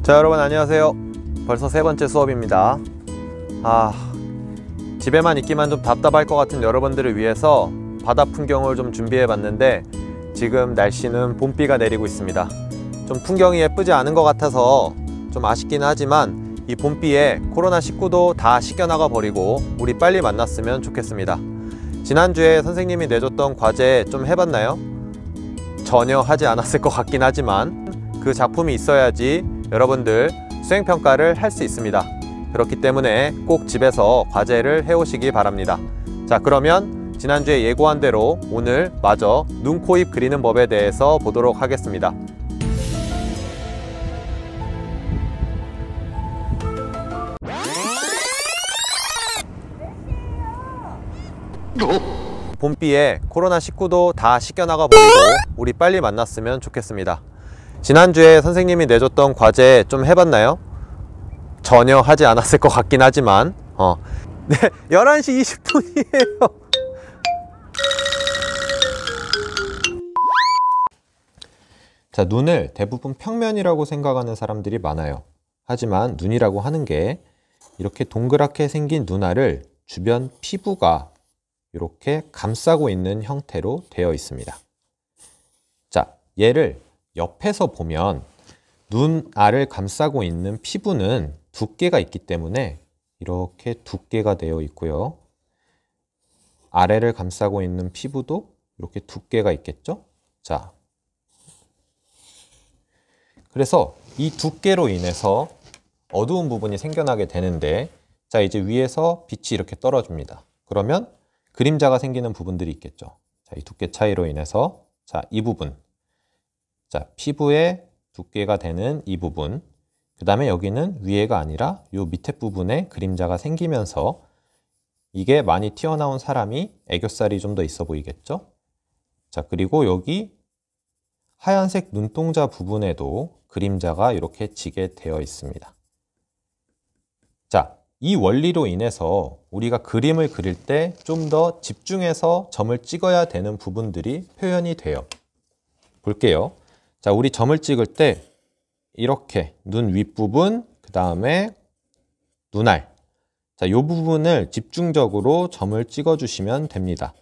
자, 여러분 안녕하세요. 벌써 세 번째 수업입니다. 집에만 있기만 좀 답답할 것 같은 여러분들을 위해서 바다 풍경을 좀 준비해 봤는데, 지금 날씨는 봄비가 내리고 있습니다. 좀 풍경이 예쁘지 않은 것 같아서 좀 아쉽긴 하지만, 이 봄비에 코로나19도 다 씻겨나가 버리고 우리 빨리 만났으면 좋겠습니다. 지난주에 선생님이 내줬던 과제 좀 해봤나요? 전혀 하지 않았을 것 같긴 하지만 그 작품이 있어야지 여러분들 수행평가를 할 수 있습니다. 그렇기 때문에 꼭 집에서 과제를 해오시기 바랍니다. 자, 그러면 지난주에 예고한 대로 오늘 마저 눈, 코, 입 그리는 법에 대해서 보도록 하겠습니다. 봄비에 코로나19도 다 씻겨나가 버리고 우리 빨리 만났으면 좋겠습니다. 지난주에 선생님이 내줬던 과제 좀 해봤나요? 전혀 하지 않았을 것 같긴 하지만 네, 11시 20분이에요 자, 눈을 대부분 평면이라고 생각하는 사람들이 많아요. 하지만 눈이라고 하는 게 이렇게 동그랗게 생긴 눈알을 주변 피부가 이렇게 감싸고 있는 형태로 되어 있습니다. 자, 얘를 옆에서 보면 눈알을 감싸고 있는 피부는 두께가 있기 때문에 이렇게 두께가 되어 있고요. 아래를 감싸고 있는 피부도 이렇게 두께가 있겠죠? 자, 그래서 이 두께로 인해서 어두운 부분이 생겨나게 되는데, 자, 이제 위에서 빛이 이렇게 떨어집니다. 그러면 그림자가 생기는 부분들이 있겠죠. 자, 이 두께 차이로 인해서, 자, 이 부분. 자, 피부의 두께가 되는 이 부분. 그 다음에 여기는 위에가 아니라 이 밑에 부분에 그림자가 생기면서 이게 많이 튀어나온 사람이 애교살이 좀 더 있어 보이겠죠? 자, 그리고 여기 하얀색 눈동자 부분에도 그림자가 이렇게 지게 되어 있습니다. 자, 이 원리로 인해서 우리가 그림을 그릴 때 좀 더 집중해서 점을 찍어야 되는 부분들이 표현이 돼요. 볼게요. 자, 우리 점을 찍을 때 이렇게 눈 윗부분, 그 다음에 눈알. 자, 이 부분을 집중적으로 점을 찍어주시면 됩니다.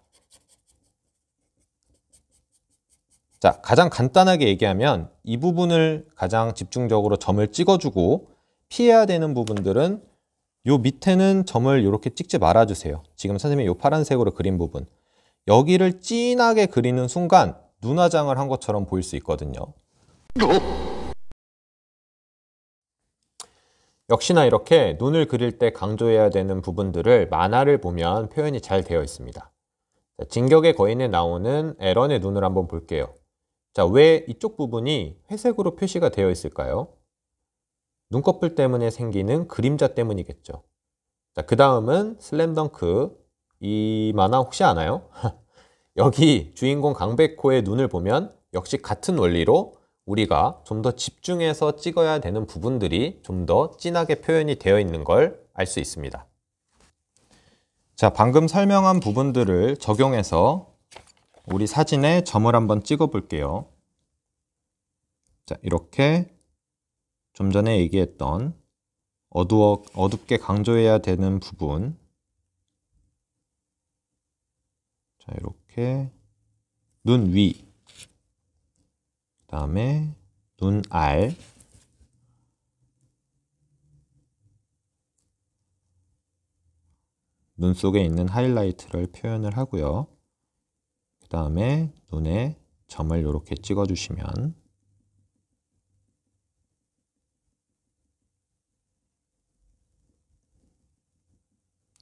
자, 가장 간단하게 얘기하면 이 부분을 가장 집중적으로 점을 찍어주고, 피해야 되는 부분들은 요 밑에는 점을 이렇게 찍지 말아주세요. 지금 선생님이 요 파란색으로 그린 부분. 여기를 진하게 그리는 순간 눈화장을 한 것처럼 보일 수 있거든요. 역시나 이렇게 눈을 그릴 때 강조해야 되는 부분들을 만화를 보면 표현이 잘 되어 있습니다. 자, 진격의 거인에 나오는 에런의 눈을 한번 볼게요. 자, 왜 이쪽 부분이 회색으로 표시가 되어 있을까요? 눈꺼풀 때문에 생기는 그림자 때문이겠죠. 자, 그 다음은 슬램덩크. 이 만화 혹시 아나요? 여기 주인공 강백호의 눈을 보면 역시 같은 원리로 우리가 좀 더 집중해서 찍어야 되는 부분들이 좀 더 진하게 표현이 되어 있는 걸 알 수 있습니다. 자, 방금 설명한 부분들을 적용해서 우리 사진에 점을 한번 찍어 볼게요. 자, 이렇게 좀 전에 얘기했던 어둡게 강조해야 되는 부분. 자, 이렇게 눈 위, 그 다음에 눈알, 눈 속에 있는 하이라이트를 표현을 하고요. 그 다음에 눈에 점을 이렇게 찍어주시면,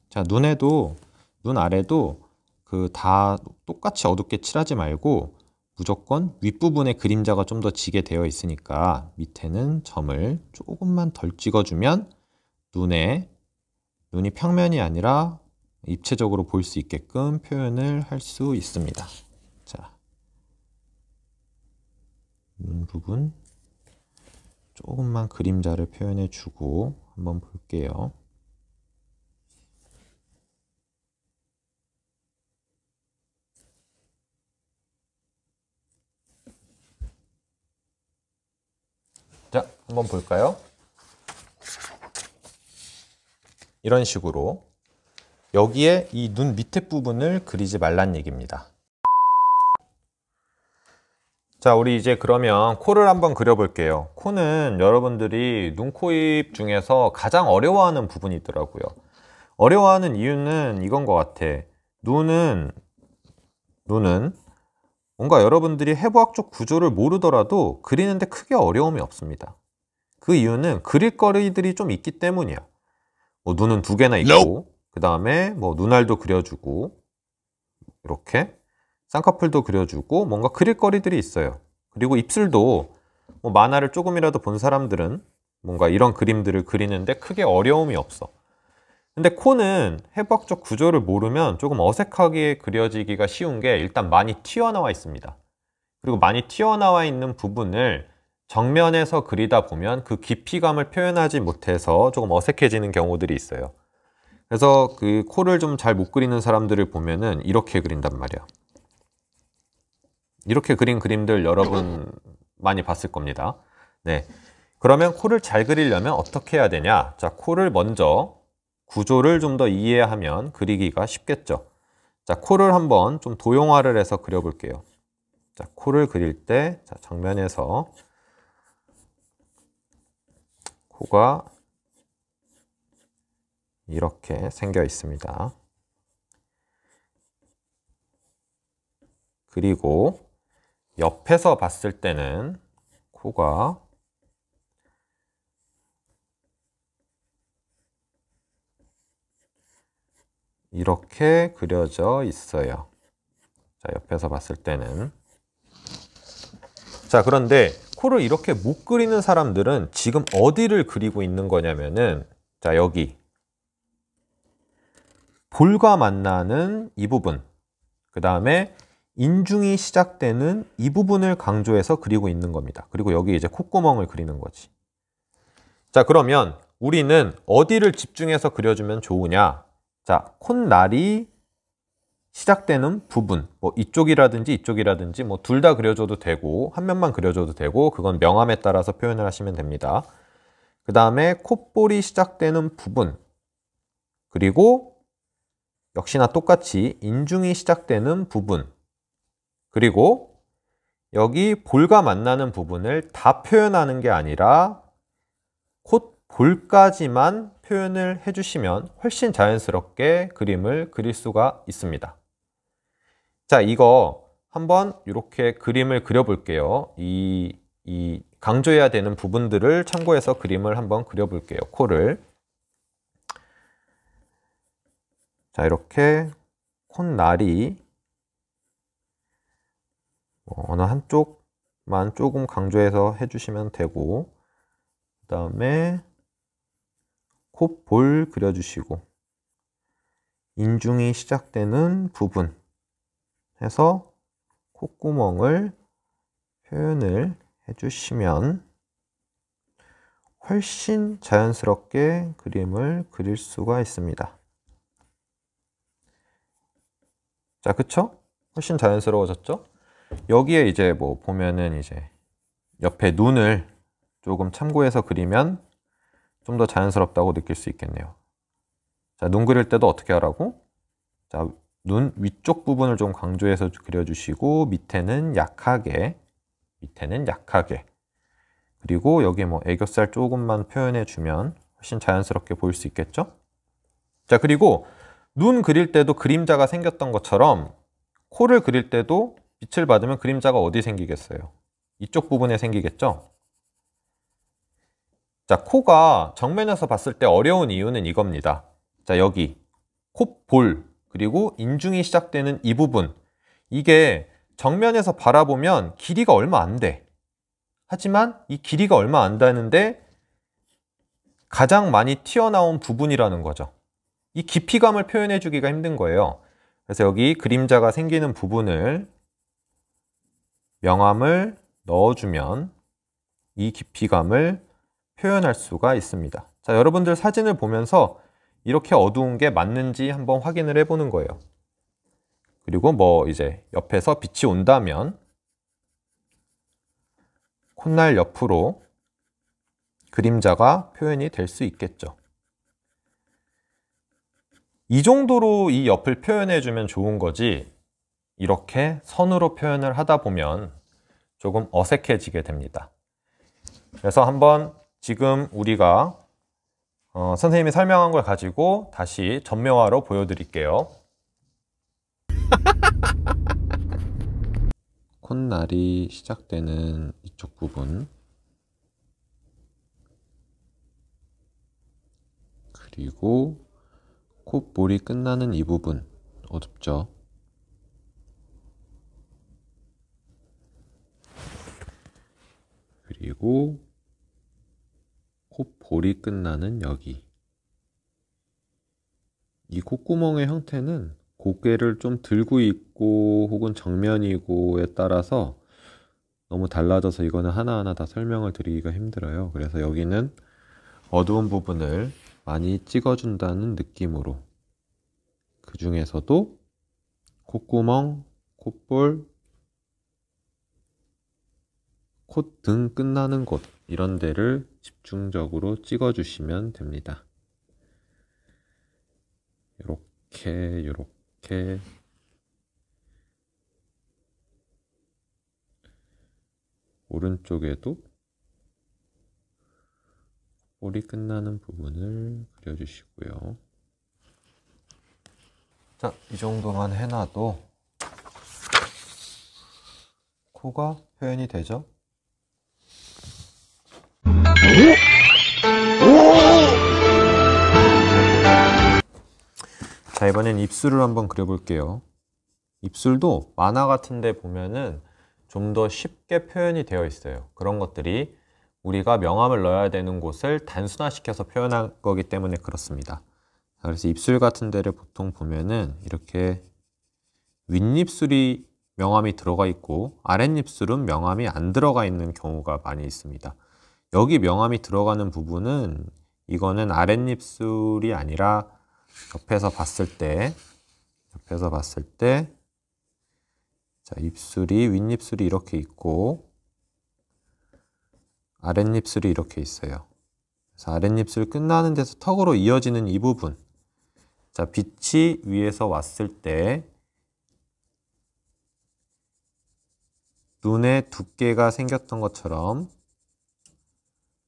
자, 눈 아래도 다 똑같이 어둡게 칠하지 말고 무조건 윗부분에 그림자가 좀 더 지게 되어 있으니까 밑에는 점을 조금만 덜 찍어주면 눈이 평면이 아니라 입체적으로 볼 수 있게끔 표현을 할 수 있습니다. 자, 눈 부분 조금만 그림자를 표현해 주고 한번 볼게요. 자, 한번 볼까요? 이런 식으로 여기에 이 눈 밑에 부분을 그리지 말란 얘기입니다. 자, 우리 이제 그러면 코를 한번 그려볼게요. 코는 여러분들이 눈, 코, 입 중에서 가장 어려워하는 부분이 있더라고요. 어려워하는 이유는 이건 것 같아. 눈은 뭔가 여러분들이 해부학적 구조를 모르더라도 그리는데 크게 어려움이 없습니다. 그 이유는 그릴 거리들이 좀 있기 때문이야. 뭐 눈은 2개나 있고, 그 다음에 뭐 눈알도 그려주고, 이렇게 쌍꺼풀도 그려주고, 뭔가 그릴 거리들이 있어요. 그리고 입술도 뭐 만화를 조금이라도 본 사람들은 뭔가 이런 그림들을 그리는데 크게 어려움이 없어. 근데 코는 해부학적 구조를 모르면 조금 어색하게 그려지기가 쉬운 게 일단 많이 튀어나와 있습니다. 그리고 많이 튀어나와 있는 부분을 정면에서 그리다 보면 그 깊이감을 표현하지 못해서 조금 어색해지는 경우들이 있어요. 그래서 그 코를 좀 잘 못 그리는 사람들을 보면은 이렇게 그린단 말이야. 이렇게 그린 그림들 여러분 많이 봤을 겁니다. 네. 그러면 코를 잘 그리려면 어떻게 해야 되냐? 자, 코를 먼저 구조를 좀 더 이해하면 그리기가 쉽겠죠. 자, 코를 한번 좀 도형화를 해서 그려볼게요. 자, 코를 그릴 때, 자, 정면에서 코가 이렇게 생겨 있습니다. 그리고 옆에서 봤을 때는 코가 이렇게 그려져 있어요. 자, 옆에서 봤을 때는. 자, 그런데 코를 이렇게 못 그리는 사람들은 지금 어디를 그리고 있는 거냐면은, 자, 여기 볼과 만나는 이 부분, 그 다음에 인중이 시작되는 이 부분을 강조해서 그리고 있는 겁니다. 그리고 여기 이제 콧구멍을 그리는 거지. 자, 그러면 우리는 어디를 집중해서 그려주면 좋으냐? 자, 콧날이 시작되는 부분, 뭐 이쪽이라든지 이쪽이라든지 뭐 둘 다 그려줘도 되고 한 면만 그려줘도 되고 그건 명암에 따라서 표현을 하시면 됩니다. 그 다음에 콧볼이 시작되는 부분, 그리고 역시나 똑같이 인중이 시작되는 부분, 그리고 여기 볼과 만나는 부분을 다 표현하는 게 아니라 콧볼까지만 표현을 해주시면 훨씬 자연스럽게 그림을 그릴 수가 있습니다. 자, 이거 한번 이렇게 그림을 그려볼게요. 이 강조해야 되는 부분들을 참고해서 그림을 한번 그려볼게요. 코를. 자, 이렇게 콧날이 어느 한쪽만 조금 강조해서 해주시면 되고, 그 다음에 콧볼 그려주시고, 인중이 시작되는 부분 해서 콧구멍을 표현을 해주시면 훨씬 자연스럽게 그림을 그릴 수가 있습니다. 자, 그쵸? 훨씬 자연스러워졌죠? 여기에 이제 뭐 보면은 이제 옆에 눈을 조금 참고해서 그리면 좀 더 자연스럽다고 느낄 수 있겠네요. 자, 눈 그릴 때도 어떻게 하라고? 자, 눈 위쪽 부분을 좀 강조해서 그려주시고 밑에는 약하게 그리고 여기 뭐 애교살 조금만 표현해 주면 훨씬 자연스럽게 보일 수 있겠죠? 자, 그리고 눈 그릴 때도 그림자가 생겼던 것처럼 코를 그릴 때도 빛을 받으면 그림자가 어디 생기겠어요? 이쪽 부분에 생기겠죠? 자, 코가 정면에서 봤을 때 어려운 이유는 이겁니다. 자, 여기 콧볼 그리고 인중이 시작되는 이 부분, 이게 정면에서 바라보면 길이가 얼마 안 돼. 하지만 이 길이가 얼마 안 되는데 가장 많이 튀어나온 부분이라는 거죠. 이 깊이감을 표현해 주기가 힘든 거예요. 그래서 여기 그림자가 생기는 부분을 명암을 넣어주면 이 깊이감을 표현할 수가 있습니다. 자, 여러분들 사진을 보면서 이렇게 어두운 게 맞는지 한번 확인을 해보는 거예요. 그리고 뭐 이제 옆에서 빛이 온다면 콧날 옆으로 그림자가 표현이 될 수 있겠죠. 이 정도로 이 옆을 표현해 주면 좋은 거지, 이렇게 선으로 표현을 하다 보면 조금 어색해지게 됩니다. 그래서 한번 지금 우리가 선생님이 설명한 걸 가지고 다시 전묘화로 보여드릴게요. 콧날이 시작되는 이쪽 부분, 그리고 콧볼이 끝나는 이 부분, 어둡죠? 그리고 콧볼이 끝나는 여기. 이 콧구멍의 형태는 고개를 좀 들고 있고 혹은 정면이고에 따라서 너무 달라져서 이거는 하나하나 다 설명을 드리기가 힘들어요. 그래서 여기는 어두운 부분을 많이 찍어준다는 느낌으로, 그 중에서도 콧구멍, 콧볼, 콧등 끝나는 곳, 이런 데를 집중적으로 찍어주시면 됩니다. 이렇게 오른쪽에도 볼이 끝나는 부분을 그려주시고요. 자, 이 정도만 해놔도 코가 표현이 되죠? 자, 이번엔 입술을 한번 그려볼게요. 입술도 만화 같은 데 보면은 좀 더 쉽게 표현이 되어 있어요. 그런 것들이 우리가 명암을 넣어야 되는 곳을 단순화시켜서 표현한 거기 때문에 그렇습니다. 그래서 입술 같은 데를 보통 보면은 이렇게 윗입술이 명암이 들어가 있고 아랫입술은 명암이 안 들어가 있는 경우가 많이 있습니다. 여기 명암이 들어가는 부분은 이거는 아랫입술이 아니라 옆에서 봤을 때 자, 입술이, 윗입술이 이렇게 있고 아랫입술이 이렇게 있어요. 그래서 아랫입술 끝나는 데서 턱으로 이어지는 이 부분, 자, 빛이 위에서 왔을 때 눈에 두께가 생겼던 것처럼,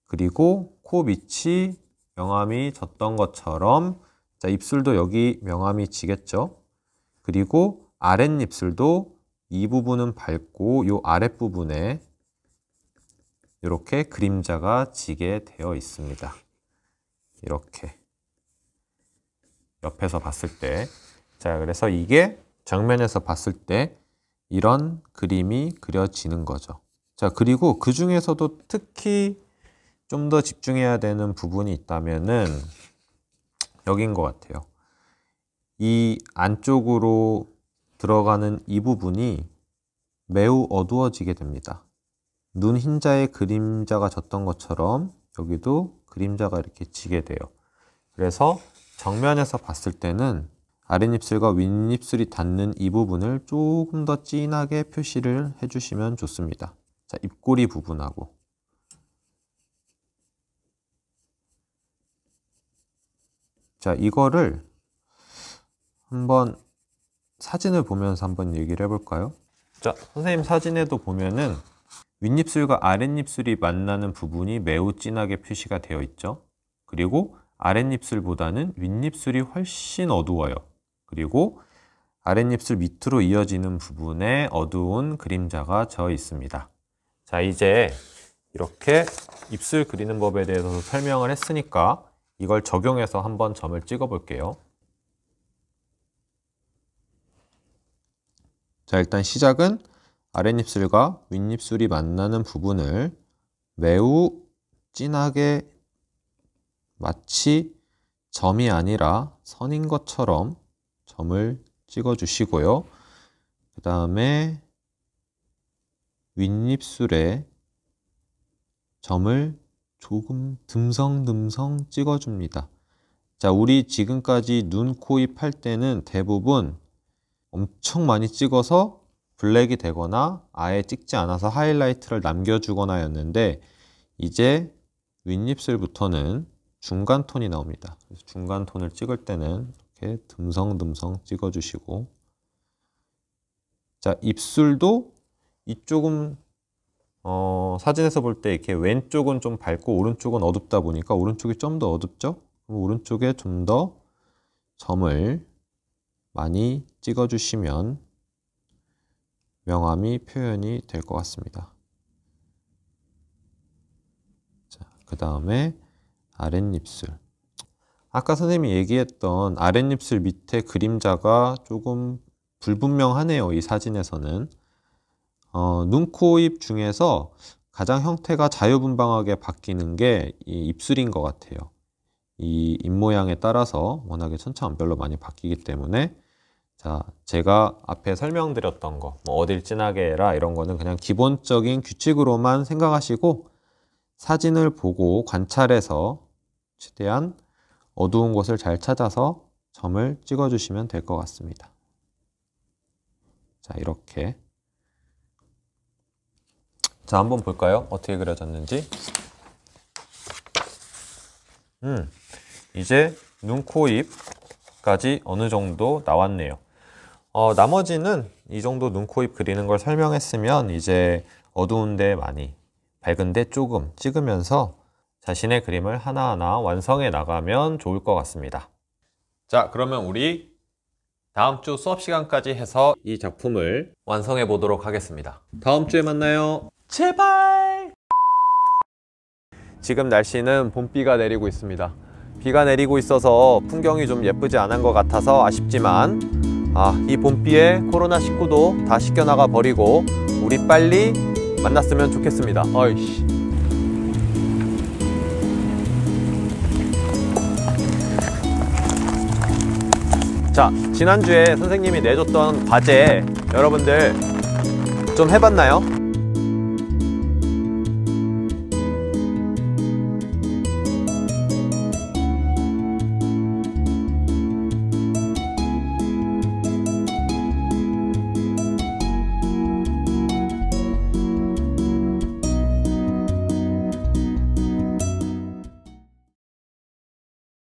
그리고 코 밑이 명암이 졌던 것처럼, 자, 입술도 여기 명암이 지겠죠. 그리고 아랫입술도 이 부분은 밝고 이 아랫부분에 이렇게 그림자가 지게 되어 있습니다. 이렇게 옆에서 봤을 때, 자, 그래서 이게 정면에서 봤을 때 이런 그림이 그려지는 거죠. 자, 그리고 그 중에서도 특히 좀 더 집중해야 되는 부분이 있다면은 여긴 것 같아요. 이 안쪽으로 들어가는 이 부분이 매우 어두워지게 됩니다. 눈 흰자에 그림자가 졌던 것처럼 여기도 그림자가 이렇게 지게 돼요. 그래서 정면에서 봤을 때는 아랫입술과 윗입술이 닿는 이 부분을 조금 더 진하게 표시를 해주시면 좋습니다. 자, 입꼬리 부분하고, 자, 이거를 한번 사진을 보면서 한번 얘기를 해볼까요? 자, 선생님 사진에도 보면은 윗입술과 아랫입술이 만나는 부분이 매우 진하게 표시가 되어 있죠. 그리고 아랫입술보다는 윗입술이 훨씬 어두워요. 그리고 아랫입술 밑으로 이어지는 부분에 어두운 그림자가 져 있습니다. 자, 이제 이렇게 입술 그리는 법에 대해서 설명을 했으니까 이걸 적용해서 한번 점을 찍어 볼게요. 자, 일단 시작은 아랫입술과 윗입술이 만나는 부분을 매우 진하게, 마치 점이 아니라 선인 것처럼 점을 찍어 주시고요. 그 다음에 윗입술에 점을 조금 듬성듬성 찍어줍니다. 자, 우리 지금까지 눈, 코, 입 할 때는 대부분 엄청 많이 찍어서 블랙이 되거나 아예 찍지 않아서 하이라이트를 남겨주거나 였는데, 이제 윗입술부터는 중간 톤이 나옵니다. 그래서 중간 톤을 찍을 때는 이렇게 듬성듬성 찍어주시고, 자, 입술도 이쪽은 사진에서 볼 때 이렇게 왼쪽은 좀 밝고 오른쪽은 어둡다 보니까 오른쪽이 좀 더 어둡죠? 그럼 오른쪽에 좀 더 점을 많이 찍어주시면 명암이 표현이 될 것 같습니다. 자, 그 다음에 아랫입술. 아까 선생님이 얘기했던 아랫입술 밑에 그림자가 조금 불분명하네요. 이 사진에서는. 눈, 코, 입 중에서 가장 형태가 자유분방하게 바뀌는 게 이 입술인 것 같아요. 이 입모양에 따라서 워낙에 천차만별로 많이 바뀌기 때문에, 자, 제가 앞에 설명드렸던 거, 뭐 어딜 진하게 해라 이런 거는 그냥 기본적인 규칙으로만 생각하시고 사진을 보고 관찰해서 최대한 어두운 곳을 잘 찾아서 점을 찍어주시면 될 것 같습니다. 자, 이렇게. 자, 한번 볼까요? 어떻게 그려졌는지. 이제 눈, 코, 입까지 어느 정도 나왔네요. 나머지는 이 정도 눈, 코, 입 그리는 걸 설명했으면 이제 어두운데 많이, 밝은데 조금 찍으면서 자신의 그림을 하나하나 완성해 나가면 좋을 것 같습니다. 자, 그러면 우리 다음 주 수업 시간까지 해서 이 작품을 완성해 보도록 하겠습니다. 다음 주에 만나요. 제발! 지금 날씨는 봄비가 내리고 있습니다. 비가 내리고 있어서 풍경이 좀 예쁘지 않은 것 같아서 아쉽지만, 이 봄비에 코로나19도 다 씻겨나가 버리고 우리 빨리 만났으면 좋겠습니다. 어이씨. 자, 지난주에 선생님이 내줬던 과제 여러분들 좀 해봤나요?